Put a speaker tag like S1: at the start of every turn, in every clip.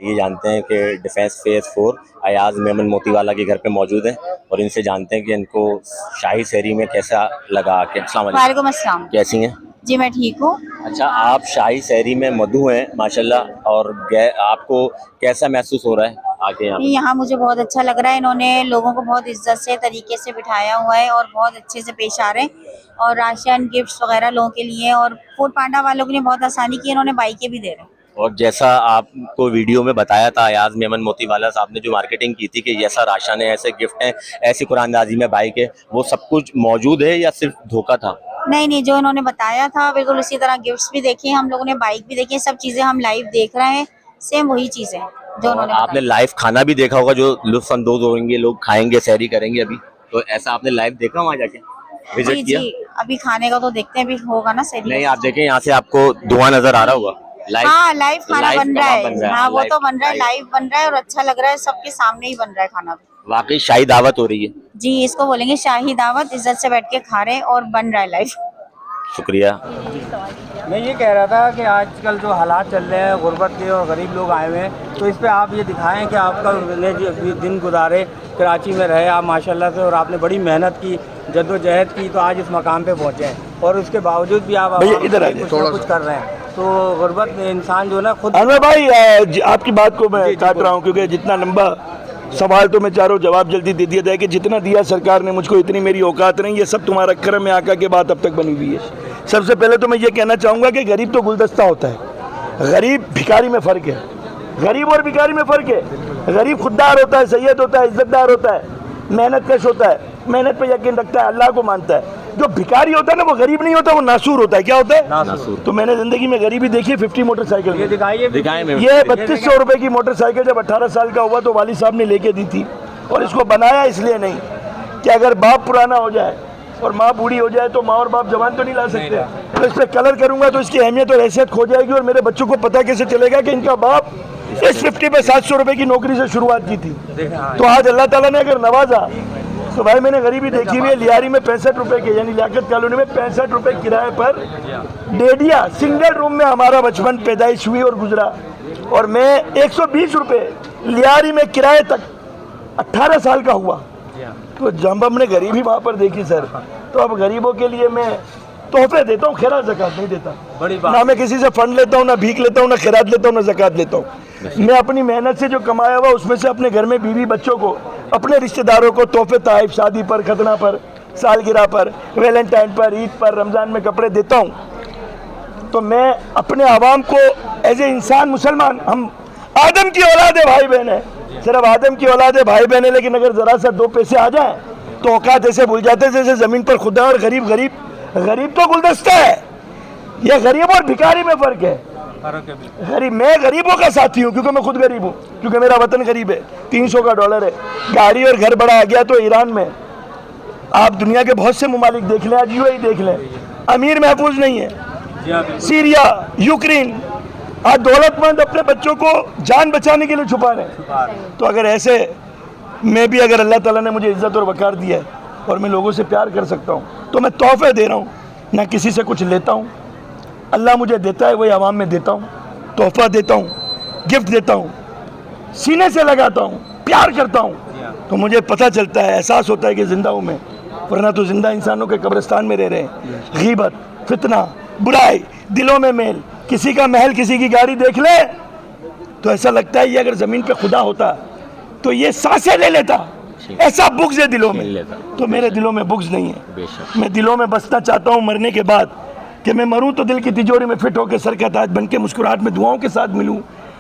S1: ये जानते हैं कि डिफेंस फेज 4 अयाज मेमन मोतीवाला के घर पे मौजूद हैं और इनसे जानते हैं कि इनको शाही सहरी में कैसा लगा।
S2: वालेकुम अस्सलाम।
S1: कैसी हैं?
S2: जी मैं ठीक हूँ।
S1: अच्छा, आप शाही सहरी में मधु हैं माशाल्लाह, और आपको कैसा महसूस हो रहा है आके यहाँ?
S2: यहाँ मुझे बहुत अच्छा लग रहा है। इन्होंने लोगों को बहुत इज्जत से तरीके से बिठाया हुआ है और बहुत अच्छे से पेश आ रहे हैं और राशन गिफ्ट्स वगैरह लोगों के लिए, और फूड पांडा वालों के लिए बहुत आसानी की, इन्होंने बाइकें भी दे रहे हैं।
S1: और जैसा आपको वीडियो में बताया था अयाज मेमन मोतीवाला साहब ने जो मार्केटिंग की थी कि जैसा राशन है, ऐसे गिफ्ट हैं, ऐसी कुरानदाजी में बाइक है, वो सब कुछ मौजूद है या सिर्फ धोखा था?
S2: नहीं, जो इन्होंने बताया था बिल्कुल उसी तरह। गिफ्ट्स भी देखे, हम लोगों ने बाइक भी देखी, सब चीजें हम लाइव देख रहे हैं, सेम वही चीजें जो उन्होंने
S1: आपने लाइव खाना भी देखा होगा, जो लुत्फ अंदोज होंगे, लोग खाएंगे, सहरी करेंगे अभी, तो ऐसा आपने लाइव देखा वहाँ जाके, विजिट किया?
S2: जी, अभी खाने का तो देखते हैं, अभी होगा ना सहरी।
S1: नहीं, आप देखें यहाँ से आपको धुआं नजर आ रहा होगा।
S2: हाँ, लाइव खाना बन रहा है। हाँ, वो तो बन रहा है,
S1: लाइव
S2: लाइव बन रहा है और अच्छा लग रहा है, सबके सामने ही बन रहा है खाना भी।
S1: वाकई शाही दावत हो रही है।
S2: जी, इसको बोलेंगे शाही दावत, इज्जत से बैठ के खा रहे हैं और बन रहा है लाइव।
S1: शुक्रिया।
S3: मैं ये कह रहा था कि आजकल जो हालात चल रहे हैं, गुर्बत के और गरीब लोग आए हुए हैं, तो इस पे आप ये दिखाएं कि आपका दिन गुजारे, कराची में रहे आप माशाल्लाह से, और आपने बड़ी मेहनत की, जद्दोजहद की, तो आज इस मकाम पे पहुँचे हैं, और उसके बावजूद भी आप इधर कुछ कर रहे हैं। तो गुर्बत में इंसान जो ना खुद।
S4: अनवर भाई, आपकी बात को मैं काट रहा हूँ क्योंकि जितना लंबा सवाल तो मैं चारों जवाब जल्दी दे दिया जाए कि जितना दिया सरकार ने मुझको, इतनी मेरी औकात नहीं, ये सब तुम्हारा करम में आका के बाद अब तक बनी हुई है। सबसे पहले तो मैं ये कहना चाहूँगा कि गरीब तो गुलदस्ता होता है, गरीब भिखारी में फ़र्क है, गरीब और भिखारी में फ़र्क है। गरीब खुददार होता है, सैयद होता है, इज्जतदार होता है, मेहनत कश होता है, मेहनत पे यकीन रखता है, अल्लाह को मानता है। जो भिखारी होता है ना, वो गरीब नहीं होता, वो नासूर होता है। क्या होता है? नासूर। तो मैंने जिंदगी में गरीबी देखी है। 50 मोटरसाइकिल, ये 3200 रुपए की मोटरसाइकिल जब 18 साल का हुआ तो वाली साहब ने लेके दी थी, और इसको बनाया इसलिए नहीं कि अगर बाप पुराना हो जाए और माँ बूढ़ी हो जाए तो माँ और बाप जवान तो नहीं ला सकते, तो इस पर कलर करूंगा तो इसकी अहमियत और हैसियत खो जाएगी, और मेरे बच्चों को पता कैसे चलेगा कि इनका बाप इस 50 पे 700 रुपए की नौकरी से शुरुआत की थी। तो आज अल्लाह ताला ने अगर नवाजा तो भाई, मैंने गरीबी देखी हुई है। लियारी में 65 रुपए के, यानी लियाकत कॉलोनी में 65 रुपए किराए पर डेडिया सिंगल रूम में हमारा बचपन पैदाइश हुई और गुजरा, और मैं 120 रुपए लियारी में किराए तक 18 साल का हुआ। तो जब हमने गरीबी वहाँ पर देखी सर, तो अब गरीबों के लिए मैं तोहफे देता हूँ, खैरात ज़कात नहीं देता। बड़ी बात। ना मैं किसी से फंड लेता हूँ, ना भीख लेता हूँ, ना खैरात लेता हूँ, ना ज़कात लेता हूँ। मैं अपनी मेहनत से जो कमाया हुआ उसमें से अपने घर में बीवी बच्चों को, अपने रिश्तेदारों को तोहफे, ताइफ, शादी पर, खतना पर, सालगिरह पर, वैलेंटाइन पर, ईद पर, रमज़ान में कपड़े देता हूँ। तो मैं अपने आवाम को एज ए इंसान, मुसलमान, हम आदम की औलाद है, भाई बहन है, सिर्फ आदम की औलाद है, भाई बहन है, लेकिन अगर ज़रा सा दो पैसे आ जाए तो औकात ऐसे भूल जाते हैं जैसे ज़मीन पर खुदा और गरीब। गरीब गरीब तो गुलदस्ता है, यह गरीब और भिखारी में फ़र्क है। गरीब, मैं गरीबों का साथी हूँ क्योंकि मैं खुद गरीब हूँ, क्योंकि मेरा वतन गरीब है। 300 का डॉलर है, गाड़ी और घर बड़ा आ गया तो ईरान में, आप दुनिया के बहुत से ममालिक देख लें, आज यूएई देख लें, अमीर महफूज नहीं है। सीरिया, यूक्रेन, आज दौलतमंद अपने बच्चों को जान बचाने के लिए छुपा रहे। तो अगर ऐसे मैं भी, अगर अल्लाह ताला ने मुझे इज्जत और वक़ार दिया है और मैं लोगों से प्यार कर सकता हूँ, तो मैं तोहफे दे रहा हूँ, ना किसी से कुछ लेता हूँ। अल्लाह मुझे देता है, वही आवाम में देता हूँ, तोहफा देता हूँ, गिफ्ट देता हूँ, सीने से लगाता हूँ, प्यार करता हूँ, तो मुझे पता चलता है, एहसास होता है कि ज़िंदा हूँ मैं, वरना तो ज़िंदा इंसानों के कब्रिस्तान में रह रहे हैं। गीबत, फितना, बुराई, दिलों में मेल, किसी का महल, किसी की गाड़ी देख ले तो ऐसा लगता है ये अगर ज़मीन पे खुदा होता तो ये सांसें ले लेता। ऐसा बुग़्ज़ है दिलों में, तो मेरे दिलों में बुग़्ज़ नहीं है। मैं दिलों में बसना चाहता हूँ मरने के बाद, कि मैं मरूं तो दिल की तिजोरी में फिट होकर सर का ताज बन के मुस्कुराहट में दुआओं के साथ मिलूं,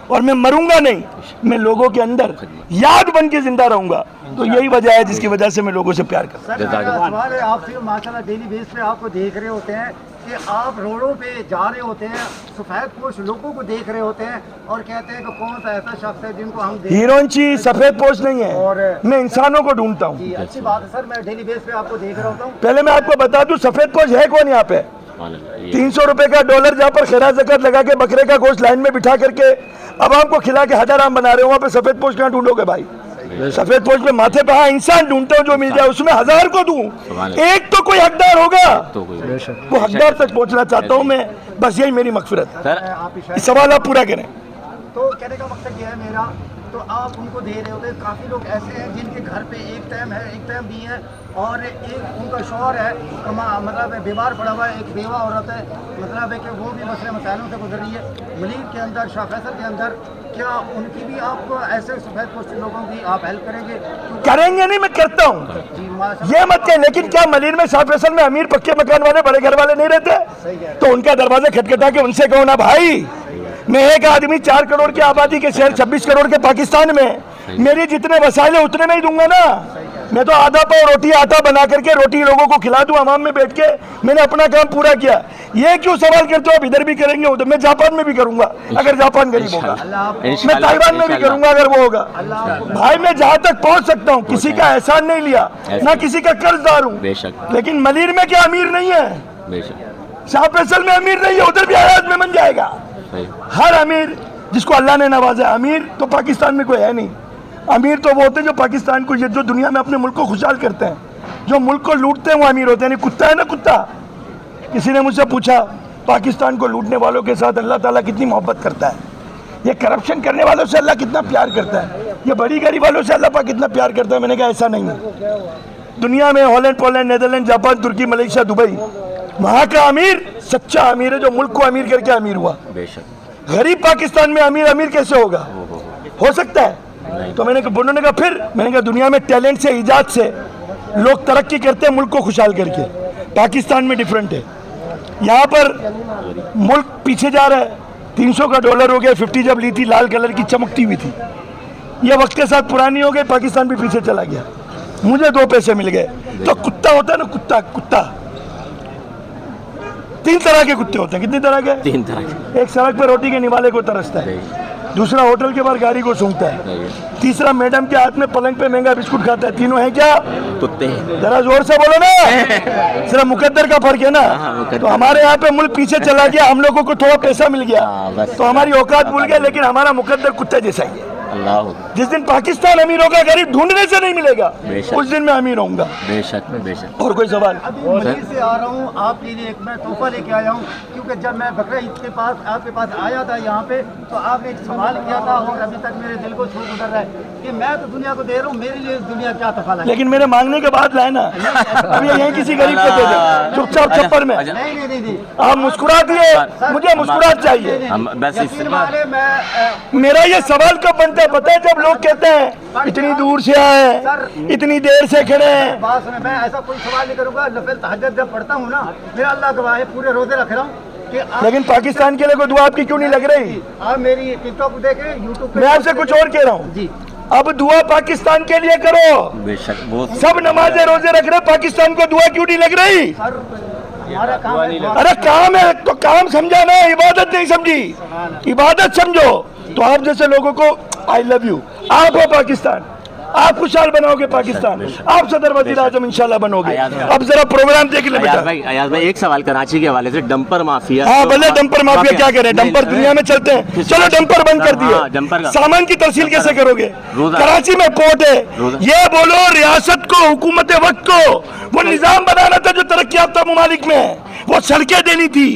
S4: और मैं मरूंगा नहीं, मैं लोगों के अंदर याद बन के जिंदा रहूंगा। तो यही वजह है जिसकी वजह से मैं लोगों से प्यार करता हूं।
S3: आपसे माशाल्लाह डेली बेस पे आपको देख रहे होते हैं कि आप रोडों पे जा रहे होते हैं, सफ़ेद पोश लोगों को देख रहे होते हैं और कहते हैं कि कौन सा ऐसा शख्स है जिनको हम
S4: हीरोइनची सफेद पोश नहीं है, और मैं इंसानों को ढूंढता हूँ।
S3: अच्छी बात है सर, मैं डेली बेस पे आपको देख रहा होता हूँ।
S4: पहले मैं आपको बता दूं सफेद पोश है कौन यहाँ पे। 300 रुपए का डॉलर जहाँ पर खैरात ज़कात लगा के बकरे का गोश्त लाइन में बिठा करके अवाम को खिला के हजाराम बना रहे हो, वहाँ पे सफेद पोश कहाँ ढूंढोगे भाई। सफेद पोश पे माथे पे हाँ इंसान ढूंढता हूँ, जो मिल जाए उसमें 1000 को दूं, एक तो कोई हकदार होगा, वो हकदार तक पहुँचना चाहता हूँ मैं, बस यही मेरी मगफिरत है। सवाल आप पूरा करें।
S5: तो कहने का मकसद ये है मेरा, तो आप उनको दे रहे होते। काफ़ी लोग ऐसे हैं जिनके घर पे एक टाइम है, एक टाइम नहीं है, और एक उनका शौहर है मतलब बीमार पड़ा हुआ है, एक बेवा औरत है, मतलब है कि वो भी मसले मसाइलों से गुजर रही है। मलीर के अंदर, शाह फैसल के अंदर, क्या उनकी भी आपको ऐसे सफ़ेद पोस्ट लोगों की आप हेल्प करेंगे?
S4: करेंगे नहीं, मैं करता हूँ, ये मत कहें। लेकिन क्या मलीर में, शाह फैसल में अमीर पक्के मकान वाले बड़े घर वाले नहीं रहते? तो उनका दरवाजा खटखटा के उनसे कहो ना, भाई मैं एक आदमी 4 करोड़ की आबादी के शहर 26 करोड़ के पाकिस्तान में, मेरी जितने वसाइल है उतने में ही दूंगा ना। मैं तो आधा पाव रोटी आटा बना करके रोटी लोगों को खिला दूं आवाम में बैठ के, मैंने अपना काम पूरा किया। ये क्यों सवाल करते हो? आप इधर भी करेंगे उधर, मैं जापान में भी करूंगा अगर जापान गरीब होगा, मैं ताइवान में भी करूंगा अगर वो होगा। भाई मैं जहां तक पहुंच सकता हूं, किसी का एहसान नहीं लिया, ना किसी का कर्जदार हूं। लेकिन मलीर में क्या अमीर नहीं है? शाह फैसल में अमीर नहीं है, उधर भी आयात में बन जाएगा। हर अमीर जिसको अल्लाह ने नवाजा, अमीर तो पाकिस्तान में कोई है नहीं। अमीर तो वो होते हैं जो पाकिस्तान को, जो दुनिया में अपने मुल्क को खुशहाल करते हैं, जो मुल्क को लूटते हैं वो अमीर होते हैं। कुत्ता है ना, कुत्ता। किसी ने मुझसे पूछा पाकिस्तान को लूटने वालों के साथ अल्लाह ताला कितनी मोहब्बत करता है, ये करप्शन करने वालों से अल्लाह कितना प्यार करता है, ये बड़ी गरीब वालों से अल्लाह पाक कितना प्यार करता है। मैंने कहा ऐसा नहीं है। दुनिया में हॉलैंड, पोलैंड, नीदरलैंड, जापान, तुर्की, मलेशिया, दुबई, वहाँ का अमीर सच्चा अमीर है जो मुल्क को अमीर करके अमीर हुआ। गरीब पाकिस्तान में अमीर अमीर कैसे होगा? हो सकता है? तो उन्होंने कहा फिर, मैंने कहा दुनिया में टैलेंट से, ईजाद से लोग तरक्की करते हैं मुल्क को खुशहाल करके। पाकिस्तान में डिफरेंट है, यहाँ पर मुल्क पीछे जा रहा है। 300 का डॉलर हो गया, 50 जब ली थी लाल कलर की चमकती हुई थी, यह वक्त के साथ पुरानी हो गई, पाकिस्तान भी पीछे चला गया। मुझे 2 पैसे मिल गए। तो कुत्ता होता है ना, कुत्ता 3 तरह के कुत्ते होते हैं। कितनी तरह के?
S1: 3 तरह के।
S4: एक सड़क पर रोटी के निवाले को तरसता है, दूसरा होटल के बाहर गाड़ी को सूंघता है, तीसरा मैडम के हाथ में पलंग पे महंगा बिस्कुट खाता है। तीनों है क्या? कुत्ते हैं। जरा जोर से बोलो ना, सिर्फ मुकद्दर का फर्क है ना। तो हमारे यहाँ पे मुल्क पीछे चला गया, हम लोगों को थोड़ा पैसा मिल गया तो हमारी औकात भूल गया, लेकिन हमारा मुकद्दर कुत्ते जैसा ही है। जिस दिन पाकिस्तान अमीर होगा, गरीब ढूंढने से नहीं मिलेगा, उस दिन मैं अमीर होऊंगा। बेशक। और कोई सवाल?
S5: अभी मलीर से आ रहा हूँ, आपके लिए एक मैं तोहफा लेके आया हूँ, क्योंकि जब मैं बकरा ईद के पास आपके पास आया था यहाँ पे, तो आपने एक सवाल किया था और अभी तक मेरे दिल को छू गुजर रहा है कि मैं तो दुनिया को दे रहा हूँ, मेरे लिए दुनिया क्या तफा है।
S4: लेकिन मेरे मांगने के बाद लाए ना, अब ये यहीं किसी गरीब को दे दे, चुपचाप छप्पर में।
S5: नहीं,
S4: आप मुस्कुरा दिए, मुझे मुस्कुराहट चाहिए। मेरा ये सवाल कब बनता है पता है? जब लोग कहते हैं इतनी दूर से आए, इतनी देर से खड़े हैं।
S5: बात सुने, मैं ऐसा कोई सवाल नहीं करूंगा। नफिल तहज्जुद जब पढ़ता हूँ ना, मेरा अल्लाह गवाह है, पूरे रोजे रख रहा हूँ कि
S4: लेकिन पाकिस्तान के लिए कोई दुआ आपकी क्यों नहीं लग रही?
S5: आप मेरी टिकटॉक देखे, यूट्यूब पे।
S4: मैं आपसे कुछ और कह रहा हूँ
S5: जी,
S4: अब दुआ पाकिस्तान के लिए करो।
S1: बेशक। वो
S4: सब नमाजें रोजे रख रहे, पाकिस्तान को दुआ क्यों नहीं लग रही?
S5: हमारा काम है।
S4: अरे काम है तो काम समझा ना, इबादत नहीं समझी। इबादत समझो। तो आप जैसे लोगों को आई लव यू, आप हो पाकिस्तान, आप खुशहाल बनाओगे पाकिस्तान, आप सदर वजीर आजम इंशाल्लाह बनोगे। अब जरा प्रोग्राम देख ले बेटा।
S1: अयाज भाई एक सवाल कराची के हवाले से, डंपर माफिया।
S4: हाँ भले डंपर माफिया क्या करे, डंपर दुनिया में चलते हैं, चलो डंपर बंद कर दिए, सामान की तहसील कैसे करोगे? कराची में पोर्ट है, ये बोलो रियासत को, हुकूमत वक्त को वो निजाम बनाना था जो तरक्की याफ्ता ममालिक में है, वो सड़कें देनी थी,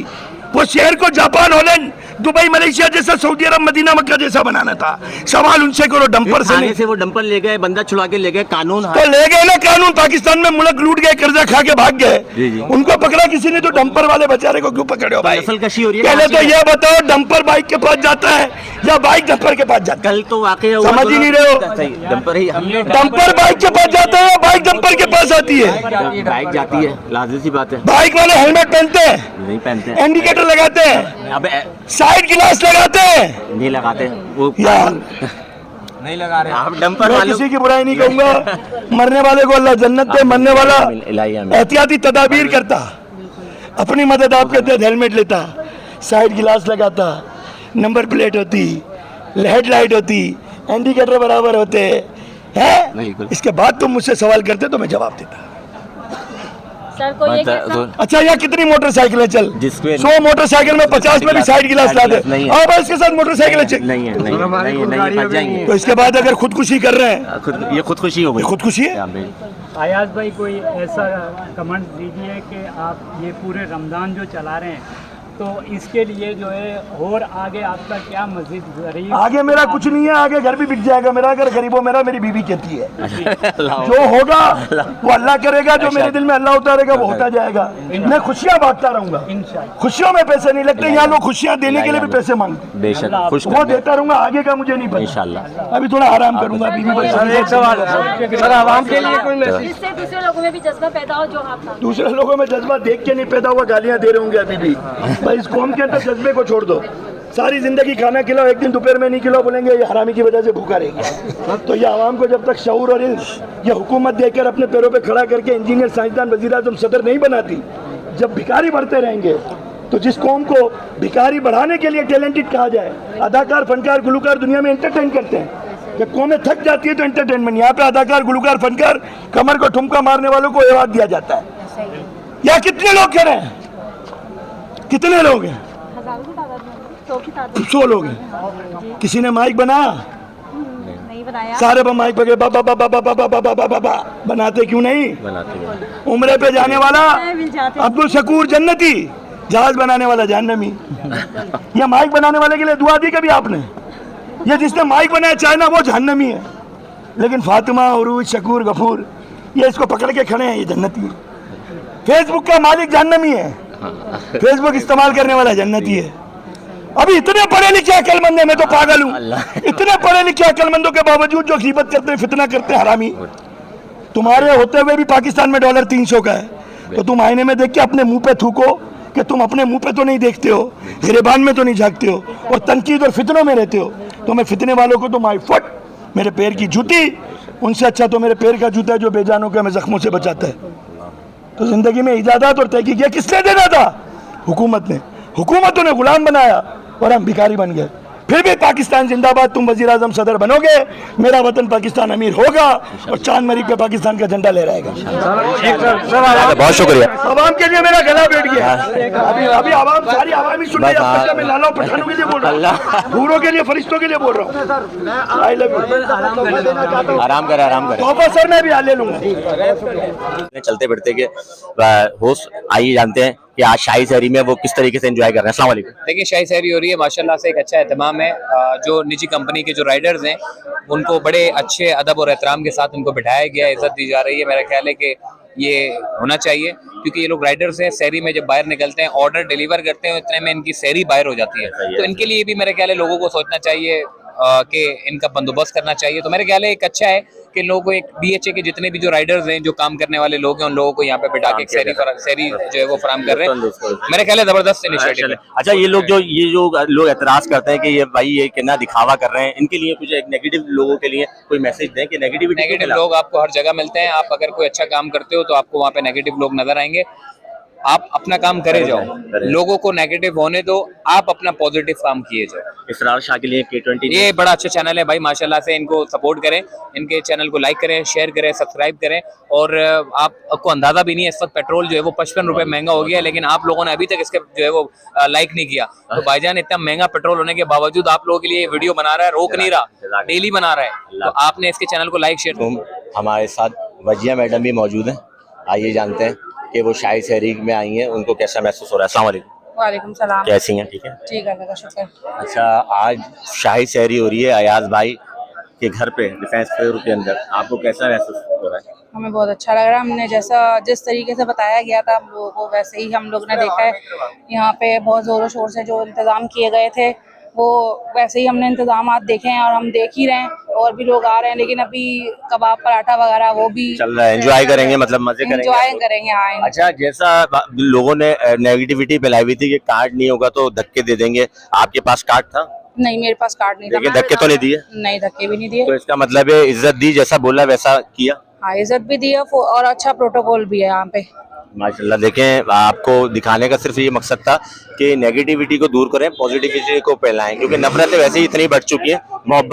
S4: वो शहर को जापान, हॉलैंड, दुबई, मलेशिया जैसा, सऊदी अरब, मदीना, मक्का जैसा बनाना था। सवाल उनसे करो, डंपर से नहीं।
S1: से वो डंपर ले गए, बंदा छुड़ा के ले गए, कानून
S4: तो ले गए ना कानून। पाकिस्तान में मुल्क लूट गए, कर्जा खा के भाग गए, उनको पकड़ा किसी ने? तो डंपर वाले बेचारे को क्यों पकड़े हो भाई?
S1: नस्लकशी हो रही है।
S4: पहले तो ये बताओ, डंपर बाइक के पास जाता है या बाइक डंपर के पास जाता है?
S1: कल तो वाकया
S4: समझ ही नहीं रहे हो। डंपर बाइक के पास जाता है या बाइक डंपर के पास आती है?
S1: बाइक जाती है, लाजिम सी बात है।
S4: बाइक वाले हेलमेट पहनते हैं?
S1: नहीं पहनते।
S4: इंडिकेटर लगाते हैं?
S1: अब
S4: साइड गिलास लगाते हैं?
S1: नहीं लगाते वो
S4: यार,
S3: नहीं लगा रहे
S1: आप डंपर
S4: मैं
S1: वालों।
S4: किसी की बुराई नहीं कहूंगा, मरने वाले को अल्लाह जन्नत दे, मरने वाला एहतियाती तदाबीर करता, अपनी मदद आप कहते हैं, हेलमेट लेता, साइड गिलास लगाता, नंबर प्लेट होती, हेडलाइट होती, इंडिकेटर बराबर होते हैं। इसके बाद तुम मुझसे सवाल करते तो मैं जवाब देता।
S6: सर को ये कैसा?
S4: अच्छा, यहाँ कितनी मोटरसाइकिलें चल?
S1: 100
S4: मोटरसाइकिल में 50 में भी साइड गिलास ला दे, और भाई इसके साथ मोटरसाइकिलें
S1: नहीं है, फंस जाएंगे।
S4: तो इसके बाद अगर खुदकुशी कर रहे हैं,
S1: ये खुदकुशी हो गई।
S4: खुदकुशी है।
S7: अयाज भाई कोई ऐसा कमेंट दीजिए कि आप ये पूरे रमज़ान जो चला रहे हैं
S3: तो इसके लिए जो है और आगे आपका क्या मजीद गरीब
S4: आगे मेरा कुछ नहीं है, आगे घर भी बिक जाएगा मेरा, अगर गरीबों मेरा, मेरी बीवी कहती है जो होगा वो अल्लाह करेगा, जो मेरे दिल में अल्लाह उतारेगा वो होता जाएगा। मैं खुशियाँ बांटता रहूंगा, खुशियों में पैसे नहीं लगते, यहाँ लोग खुशियाँ देने के लिए भी पैसे मांगते,
S1: बेशक खुश
S4: वो देता रहूंगा, आगे का मुझे नहीं पता।
S1: इंशाल्लाह
S4: अभी थोड़ा आराम करूंगा, बीवी
S3: सर आवाम के लिए कोई मैसेज?
S6: इससे दूसरे लोगों में भी जज्बा पैदा हो जो आप
S4: दूसरे लोगों में जज्बा देख के नहीं पैदा हुआ, गालियां दे रहे होंगे अभी भी। भाई इस कौम के अंदर जज्बे को छोड़ दो, सारी जिंदगी खाना खिलाओ, एक दिन दोपहर में नहीं खिलाओ, बोलेंगे ये हरामी की वजह से भूखा रहेगा। तो ये आवाम को जब तक शऊर और ये हुकूमत देकर अपने पैरों पे खड़ा करके इंजीनियर, साइंसदान, वज़ीर-ए-आज़म, सदर नहीं बनाती, जब भिखारी बढ़ते रहेंगे, तो जिस कौम को भिखारी बढ़ाने के लिए टैलेंटेड कहा जाए, अदाकार, फनकार, गुलकार दुनिया में एंटरटेन करते हैं, जब कौमें थक जाती है तो एंटरटेनमेंट, यहाँ पे अदाकार, गुलकार, फनकार, कमर को ठुमका मारने वालों को एवार्ड दिया जाता है। यहाँ कितने लोग खड़े हैं, कितने लोग हैं? 100 लोग हैं। किसी ने माइक बनाया?
S6: नहीं बनाया।
S4: सारे माइक पकड़े बाबा बाबा बाबा बाबा बाबा बाबा बनाते क्यों नहीं?
S1: बनाते
S4: उम्रे पे जाने वाला अब्दुल शकूर जन्नती, जहाज बनाने वाला जहन्नमी। ये माइक बनाने वाले के लिए दुआ दी कभी आपने? ये जिसने माइक बनाया चाइना वो जहन्नमी है, लेकिन फातिमा, उरूज, शकूर, गफूर ये इसको पकड़ के खड़े हैं, ये जन्नती है। फेसबुक का मालिक जहन्नमी है, फेसबुक इस्तेमाल करने वाला जन्नती है। अभी इतने पढ़े लिखे अकलमंद है, मैं तो पागल हूँ, इतने पढ़े लिखे अकलमंदों के बावजूद जो गीबत करते हैं, फितना करते हैं, हरामी। तुम्हारे होते हुए भी पाकिस्तान में डॉलर 300 का है, तो तुम आईने में देख के अपने मुंह पे थूको कि तुम अपने मुंह पे तो नहीं देखते हो, गिरेबान में तो नहीं झांकते हो, और तनकीद और फितनों में रहते हो। तो मैं फितने वालों को तो माई फट, मेरे पैर की जूती, उनसे अच्छा तो मेरे पैर का जूता है जो बेजानों के हमें जख्मों से बचाता है। तो जिंदगी में इजाज़त और तहकीक ये किसने देना था? हुकूमत ने। हुकूमतों ने गुलाम बनाया और हम भिखारी बन गए। फिर भी पाकिस्तान जिंदाबाद, तुम वज़ीर-ए-आज़म, सदर बनोगे, मेरा वतन पाकिस्तान अमीर होगा और चांद मरीज पे पाकिस्तान का झंडा लहराएगा।
S1: बहुत शुक्रिया।
S4: आवाम के लिए मेरा गला बैठ गया। अभी आवाम, सारी आवाम ही सुन रही है। मैं लाला पठानों के लिए बोल रहा हूँ, हूरों के लिए, फरिश्तों के लिए बोल रहा हूँ। I love you.
S1: आराम करें, आराम करें।
S4: तोहफा सर मैं भी आ ले लूंगा।
S1: चलते फिरते के होस्ट आइए जानते हैं कि आज शाही शहरी में वो किस तरीके से एंजॉय कर रहे हैं। अस्सलाम वालेकुम।
S7: देखिए शाही शहरी हो रही है माशाल्लाह से, एक अच्छा एहतमाम है। जो निजी कंपनी के जो राइडर्स हैं उनको बड़े अच्छे अदब और एहतराम के साथ उनको बिठाया गया, इज्जत दी जा रही है। मेरा ख्याल है कि ये होना चाहिए, क्योंकि ये लोग राइडर्स हैं, शहरी में जब बाहर निकलते हैं, ऑर्डर डिलीवर करते हैं, इतने में इनकी शहरी बाहर हो जाती है। तो इनके लिए भी मेरे ख्याल है लोगों को सोचना चाहिए कि इनका बंदोबस्त करना चाहिए। तो मेरे ख्याल है एक अच्छा है कि लोगों को एक BHA के जितने भी जो राइडर्स हैं, जो काम करने वाले लोग हैं, उन लोगों को यहाँ पे बिठा के शहरी जो है वो फराम कर रहे हैं। मेरे ख्याल है जबरदस्त इनिशिएटिव है।
S1: अच्छा, ये लोग लोग एतराज करते हैं कि ये भाई ये कितना दिखावा कर रहे हैं, इनके लिए कुछ एक नेगेटिव लोगों के लिए कोई मैसेज दें कि नेगेटिव
S7: लोग आपको हर जगह मिलते हैं। आप अगर कोई अच्छा काम करते हो तो आपको वहाँ पे नेगेटिव लोग नजर आएंगे। आप अपना काम करे जाओ, लोगों को नेगेटिव होने दो, आप अपना पॉजिटिव काम किए जाओ।
S1: इसरार शाह के लिए K20
S7: ये बड़ा अच्छा चैनल है भाई, माशाल्लाह से इनको सपोर्ट करें, इनके चैनल को लाइक करें, शेयर करें, सब्सक्राइब करें। और आपको अंदाजा भी नहीं है, इस वक्त पेट्रोल जो है वो 55 रुपए महंगा हो गया है, लेकिन आप लोगों ने अभी तक इसके जो है वो लाइक नहीं किया। तो भाईजान इतना महंगा पेट्रोल होने के बावजूद आप लोगों के लिए वीडियो बना रहा है, रोक नहीं रहा, डेली बना रहा है। तो आपने इसके चैनल को लाइक शेयर।
S1: हमारे साथ वजिया मैडम भी मौजूद हैं, आइए जानते हैं कि वो शाही शहरी में आई हैं, उनको कैसा महसूस हो रहा है। अस्सलाम वालेकुम।
S8: वालेकुम सलाम।
S1: कैसी हैं? ठीक है,
S8: ठीक है, अल्लाह का शुक्र।
S1: अच्छा, आज शाही शहरी हो रही है अयाज भाई के घर पे डिफेंस फेयर के अंदर, आपको कैसा महसूस हो रहा है?
S8: हमें बहुत अच्छा लग रहा है। हमने जिस तरीके से बताया गया था हम लोगों को, वैसे ही हम लोग ने देखा है। यहाँ पे बहुत ज़ोरों शोर से जो इंतज़ाम किए गए थे वो वैसे ही हमने इंतजाम देखे हैं और हम देख ही रहे हैं, और भी लोग आ रहे हैं। लेकिन अभी कबाब, पराठा वगैरह वो भी
S1: चल रहा है, एंजॉय करेंगे, मतलब मजे करेंगे,
S8: एंजॉय करेंगे। हाँ,
S1: अच्छा, जैसा लोगों ने नेगेटिविटी फैलाई हुई थी कि कार्ड नहीं होगा तो धक्के दे देंगे, आपके पास कार्ड था?
S8: नहीं, मेरे पास कार्ड नहीं था।
S1: लेकिन धक्के तो नहीं दिए?
S8: नहीं, धक्के भी नहीं दिए।
S1: तो इसका मतलब है इज्जत दी, जैसा बोला वैसा किया।
S8: हाँ, इज्जत भी दी है और अच्छा प्रोटोकॉल भी है यहाँ पे।
S1: माशाल्लाह। देखें, आपको दिखाने का सिर्फ ये मकसद था कि नेगेटिविटी को दूर करें, पॉजिटिविटी को फैलाएं, क्योंकि नफरतें वैसे ही इतनी बढ़ चुकी हैं। मोहब्बत